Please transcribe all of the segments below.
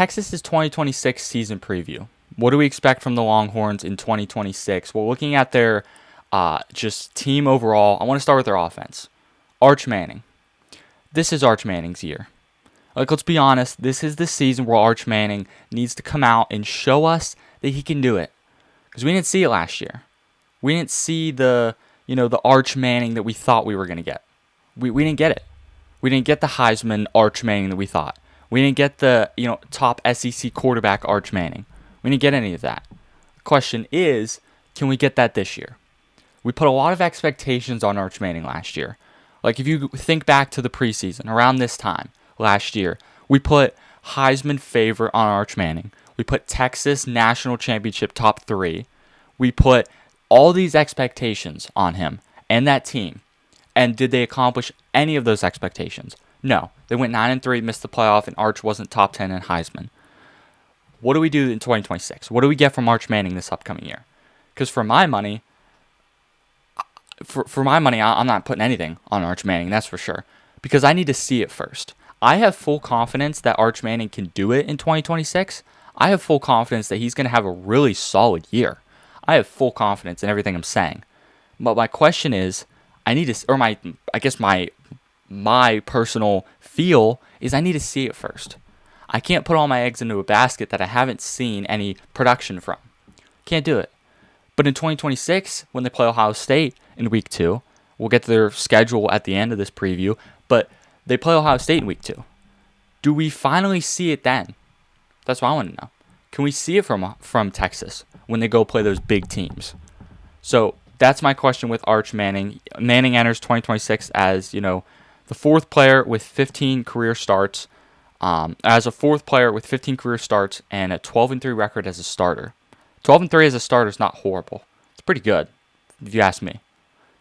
Texas's 2026 season preview. What do we expect from the Longhorns in 2026? Well, looking at their just team overall, I want to start with their offense. Arch Manning. This is Arch Manning's year. Let's be honest. This is the season where Arch Manning needs to come out and show us that he can do it. Because we didn't see it last year. We didn't see the Arch Manning that we thought we were going to get. We didn't get it. We didn't get the Heisman Arch Manning that we thought. We didn't get the top SEC quarterback Arch Manning. We didn't get any of that. The question is, can we get that this year? We put a lot of expectations on Arch Manning last year. Like if you think back to the preseason, around this time last year, we put Heisman favorite on Arch Manning. We put Texas national championship top 3. We put all these expectations on him and that team. And did they accomplish any of those expectations? No. They went 9-3, missed the playoff, and Arch wasn't top 10 in Heisman. What do we do in 2026? What do we get from Arch Manning this upcoming year? Because for my money, I'm not putting anything on Arch Manning, that's for sure. Because I need to see it first. I have full confidence that Arch Manning can do it in 2026. I have full confidence that he's going to have a really solid year. I have full confidence in everything I'm saying. But my question is, my personal feel is I need to see it first. I can't put all my eggs into a basket that I haven't seen any production from. Can't do it. But in 2026, when they play Ohio State in week 2, we'll get to their schedule at the end of this preview, but they play Ohio State in week 2. Do we finally see it then? That's what I want to know. Can we see it from Texas when they go play those big teams? So that's my question with Arch Manning. Manning enters 2026 as, the 4th player with 15 career starts. As a 4th player with 15 career starts and a 12-3 record as a starter. 12-3 as a starter is not horrible. It's pretty good, if you ask me.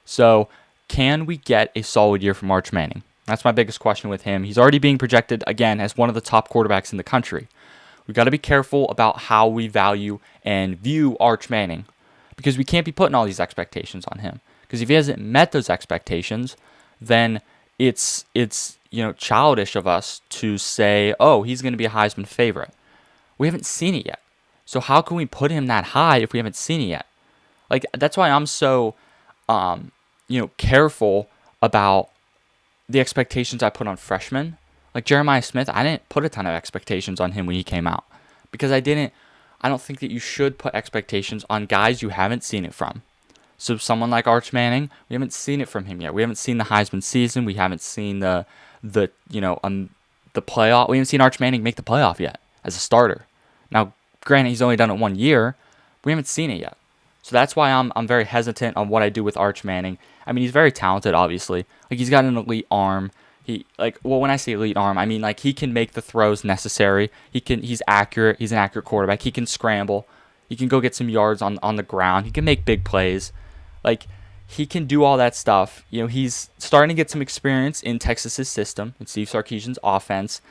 So, can we get a solid year from Arch Manning? That's my biggest question with him. He's already being projected, again, as one of the top quarterbacks in the country. We've got to be careful about how we value and view Arch Manning because we can't be putting all these expectations on him. Because if he hasn't met those expectations, then it's childish of us to say, oh, he's going to be a Heisman favorite. We haven't seen it yet. So how can we put him that high if we haven't seen it yet? Like, that's why I'm so, careful about the expectations I put on freshmen. Like Jeremiah Smith, I didn't put a ton of expectations on him when he came out because I don't think that you should put expectations on guys you haven't seen it from. So someone like Arch Manning, we haven't seen it from him yet. We haven't seen the Heisman season. We haven't seen the playoff. We haven't seen Arch Manning make the playoff yet as a starter. Now, granted, he's only done it 1 year. We haven't seen it yet. So that's why I'm very hesitant on what I do with Arch Manning. I mean, he's very talented, obviously. Like, he's got an elite arm. When I say elite arm, I mean, like, he can make the throws necessary. He's accurate. He's an accurate quarterback. He can scramble. He can go get some yards on the ground. He can make big plays. Like, he can do all that stuff. He's starting to get some experience in Texas's system, in Steve Sarkisian's offense.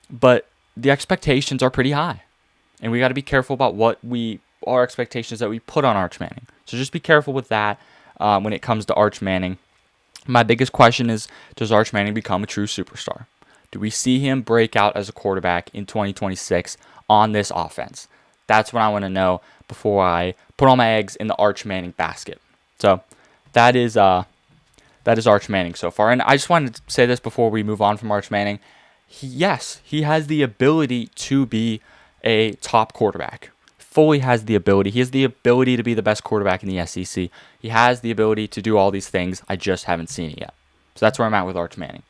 But the expectations are pretty high. And we got to be careful about what our expectations that we put on Arch Manning. So just be careful with that when it comes to Arch Manning. My biggest question is, does Arch Manning become a true superstar? Do we see him break out as a quarterback in 2026 on this offense? That's what I want to know before I put all my eggs in the Arch Manning basket. So that is Arch Manning so far. And I just wanted to say this before we move on from Arch Manning. He has the ability to be a top quarterback. Fully has the ability. He has the ability to be the best quarterback in the SEC. He has the ability to do all these things. I just haven't seen it yet. So that's where I'm at with Arch Manning.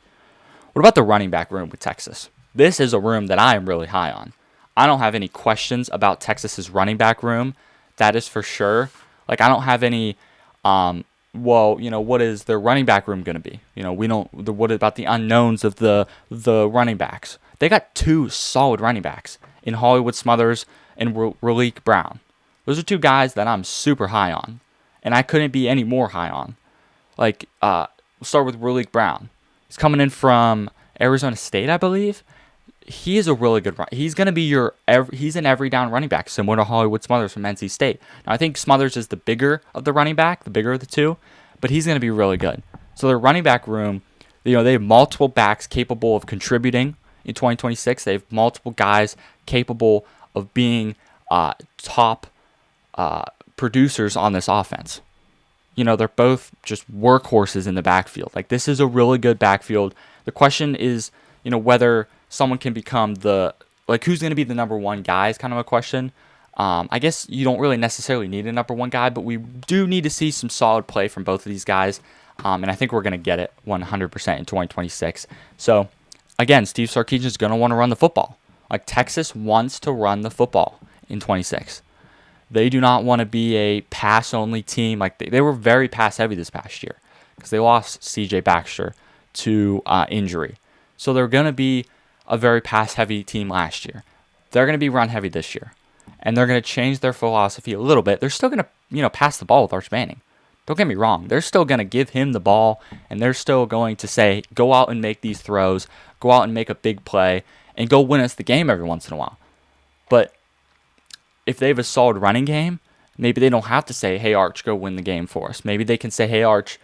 What about the running back room with Texas? This is a room that I am really high on. I don't have any questions about Texas's running back room. That is for sure. Like, I don't have any, what is their running back room going to be? What about the unknowns of the running backs? They got 2 solid running backs in Hollywood Smothers and Raleek Brown. Those are 2 guys that I'm super high on, and I couldn't be any more high on. Like, we'll start with Raleek Brown. He's coming in from Arizona State, I believe. He is a really good run. He's going to be he's an every down running back, similar to Hollywood Smothers from NC State. Now, I think Smothers is the bigger of the running back, the bigger of the 2, but he's going to be really good. So their running back room, they have multiple backs capable of contributing in 2026. They have multiple guys capable of being top producers on this offense. They're both just workhorses in the backfield. Like, this is a really good backfield. The question is, whether someone can become who's going to be the number one guy is kind of a question. I guess you don't really necessarily need a number one guy, but we do need to see some solid play from both of these guys. And I think we're going to get it 100% in 2026. So, again, Steve Sarkisian is going to want to run the football. Like, Texas wants to run the football in 26. They do not want to be a pass-only team. Like, they were very pass-heavy this past year because they lost C.J. Baxter to injury. So they're going to be a very pass-heavy team last year. They're going to be run-heavy this year. And they're going to change their philosophy a little bit. They're still going to, pass the ball with Arch Manning. Don't get me wrong. They're still going to give him the ball, and they're still going to say, go out and make these throws, go out and make a big play, and go win us the game every once in a while. But if they have a solid running game, maybe they don't have to say, hey, Arch, go win the game for us. Maybe they can say, hey, Arch,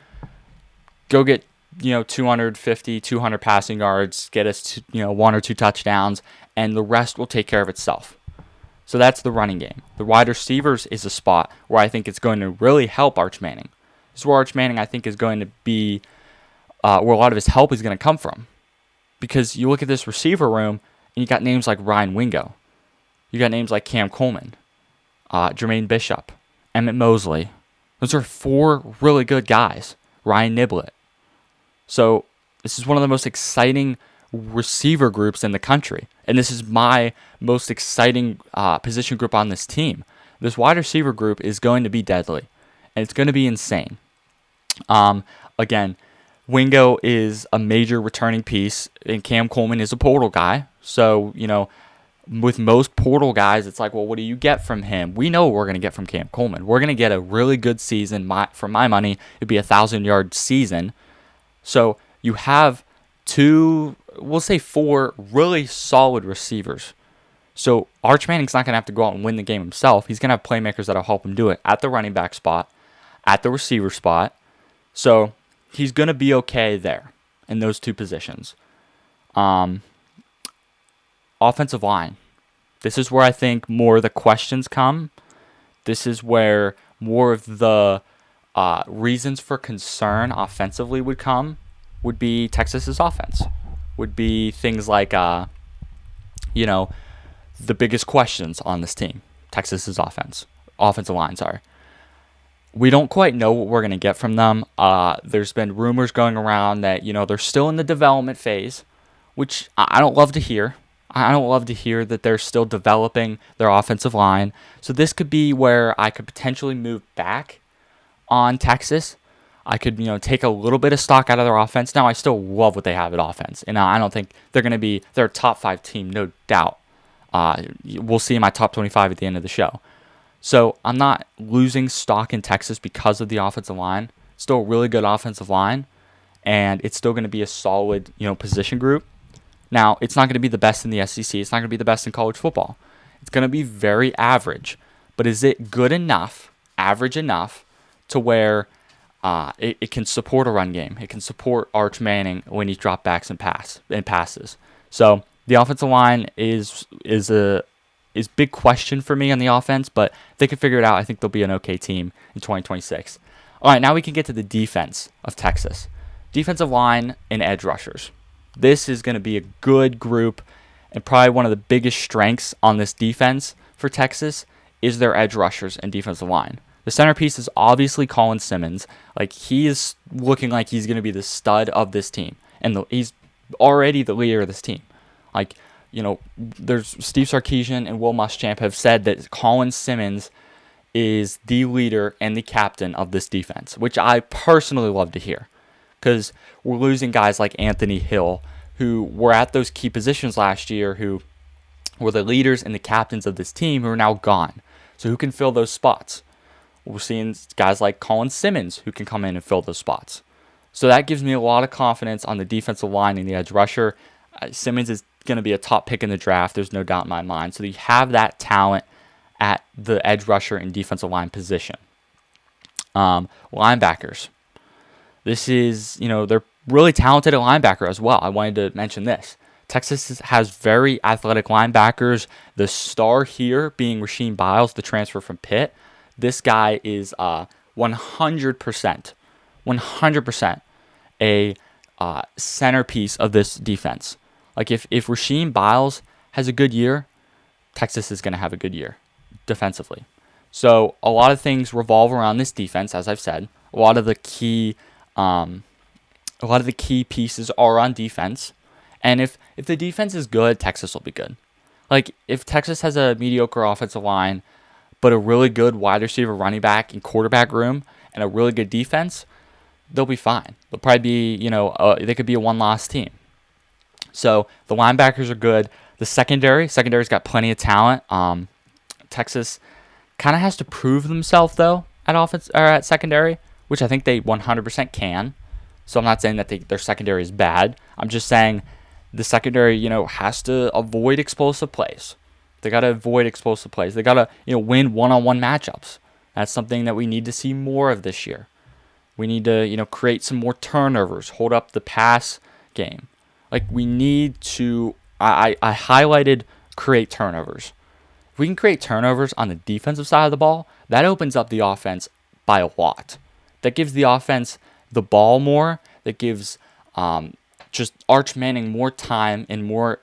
go get 250, 200 passing yards, get us to, 1 or 2 touchdowns, and the rest will take care of itself. So that's the running game. The wide receivers is a spot where I think it's going to really help Arch Manning. This is where Arch Manning, I think, is going to be where a lot of his help is going to come from. Because you look at this receiver room, and you got names like Ryan Wingo. You got names like Cam Coleman, Jermaine Bishop, Emmett Mosley. Those are 4 really good guys. Ryan Niblett. So this is one of the most exciting receiver groups in the country. And this is my most exciting position group on this team. This wide receiver group is going to be deadly. And it's going to be insane. Again, Wingo is a major returning piece. And Cam Coleman is a portal guy. So, with most portal guys, it's like, well, what do you get from him? We know what we're going to get from Cam Coleman. We're going to get a really good season. For my money, it'd be a 1,000-yard season. So you have 2, we'll say 4 really solid receivers. So Arch Manning's not going to have to go out and win the game himself. He's going to have playmakers that'll help him do it at the running back spot, at the receiver spot. So he's going to be okay there in those 2 positions. Offensive line. This is where I think more of the questions come. This is where more of the reasons for concern offensively would be Texas's offense. Would be things like, the biggest questions on this team. Texas's offensive line, sorry. We don't quite know what we're going to get from them. There's been rumors going around that, they're still in the development phase, which I don't love to hear. I don't love to hear that they're still developing their offensive line. So this could be where I could potentially move back on Texas. I could, take a little bit of stock out of their offense. Now, I still love what they have at offense. And I don't think they're going to be their top 5 team, no doubt. We'll see my top 25 at the end of the show. So I'm not losing stock in Texas because of the offensive line. Still a really good offensive line. And it's still going to be a solid, position group. Now, it's not going to be the best in the SEC. It's not going to be the best in college football. It's going to be very average. But is it good enough, average enough, to where it can support a run game? It can support Arch Manning when he drop backs and passes. So the offensive line is big question for me on the offense, but if they can figure it out, I think they'll be an okay team in 2026. All right, now we can get to the defense of Texas. Defensive line and edge rushers. This is going to be a good group, and probably one of the biggest strengths on this defense for Texas is their edge rushers and defensive line. The centerpiece is obviously Colin Simmons. Like, he is looking like he's going to be the stud of this team, and he's already the leader of this team. Like, there's Steve Sarkisian and Will Muschamp have said that Colin Simmons is the leader and the captain of this defense, which I personally love to hear. Because we're losing guys like Anthony Hill, who were at those key positions last year, who were the leaders and the captains of this team, who are now gone. So who can fill those spots? We're seeing guys like Colin Simmons who can come in and fill those spots. So that gives me a lot of confidence on the defensive line and the edge rusher. Simmons is going to be a top pick in the draft. There's no doubt in my mind. So you have that talent at the edge rusher and defensive line position. Linebackers. This is, they're really talented at linebacker as well. I wanted to mention this. Texas has very athletic linebackers. The star here being Rasheem Biles, the transfer from Pitt. This guy is 100%, 100% a centerpiece of this defense. Like if Rasheem Biles has a good year, Texas is going to have a good year defensively. So a lot of things revolve around this defense, as I've said. A lot of the key pieces are on defense. And if the defense is good, Texas will be good. Like if Texas has a mediocre offensive line, but a really good wide receiver, running back, and quarterback room, and a really good defense, they'll be fine. They'll probably be, they could be a one-loss team. So the linebackers are good. The secondary's got plenty of talent. Texas kind of has to prove themselves though at offense or at secondary, which I think they 100% can. So I'm not saying that their secondary is bad. I'm just saying the secondary, has to avoid explosive plays. They got to avoid explosive plays. They got to, win one-on-one matchups. That's something that we need to see more of this year. We need to, create some more turnovers, hold up the pass game. Like we need to, I highlighted create turnovers. If we can create turnovers on the defensive side of the ball, that opens up the offense by a lot. That gives the offense the ball more. That gives just Arch Manning more time and more.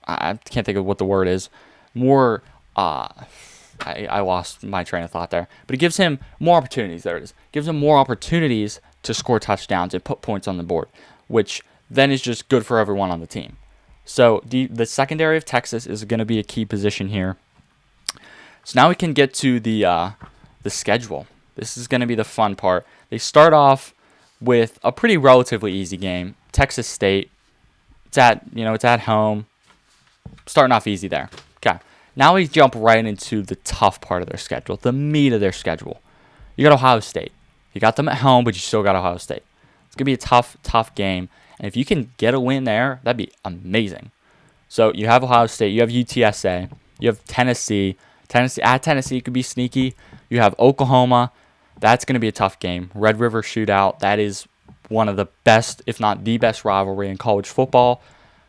I can't think of what the word is. More. I lost my train of thought there. But it gives him more opportunities. There it is. Gives him more opportunities to score touchdowns and put points on the board, which then is just good for everyone on the team. So the secondary of Texas is going to be a key position here. So now we can get to the schedule. This is going to be the fun part. They start off with a pretty relatively easy game. Texas State. It's at home. Starting off easy there. Okay. Now we jump right into the tough part of their schedule, the meat of their schedule. You got Ohio State. You got them at home, but you still got Ohio State. It's going to be a tough game. And if you can get a win there, that'd be amazing. So you have Ohio State. You have UTSA. You have Tennessee. Tennessee could be sneaky. You have Oklahoma. That's going to be a tough game. Red River Shootout. That is one of the best, if not the best rivalry in college football.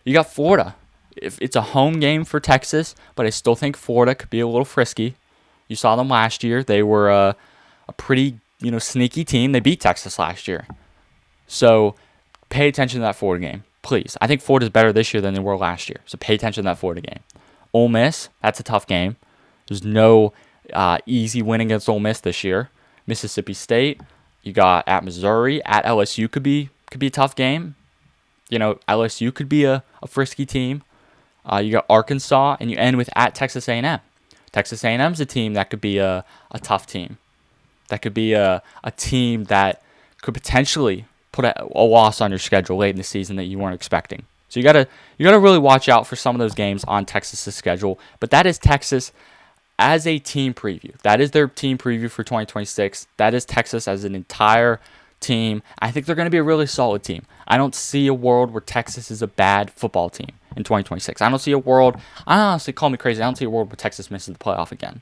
You got Florida. If it's a home game for Texas, but I still think Florida could be a little frisky. You saw them last year. They were a pretty, sneaky team. They beat Texas last year. So pay attention to that Florida game, please. I think Florida's better this year than they were last year. So pay attention to that Florida game. Ole Miss, that's a tough game. There's no easy win against Ole Miss this year. Mississippi State, you got at Missouri, at LSU could be a tough game. LSU could be a frisky team. You got Arkansas, and you end with at Texas A&M. Texas A&M's a team that could be a tough team. That could be a team that could potentially put a loss on your schedule late in the season that you weren't expecting. So you gotta really watch out for some of those games on Texas's schedule. But that is Texas as a team preview. That is their team preview for 2026. That is Texas as an entire team. I think they're going to be a really solid team. I don't see a world where Texas is a bad football team in 2026. I don't see a world, honestly, call me crazy, I don't see a world where Texas misses the playoff again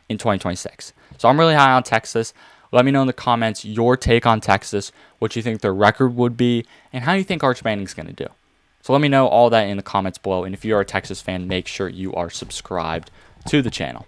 in 2026. So I'm really high on Texas. Let me know in the comments your take on Texas, what you think their record would be, and how you think Arch Manning's going to do. So let me know all that in the comments below. And if you're a Texas fan, make sure you are subscribed to the channel.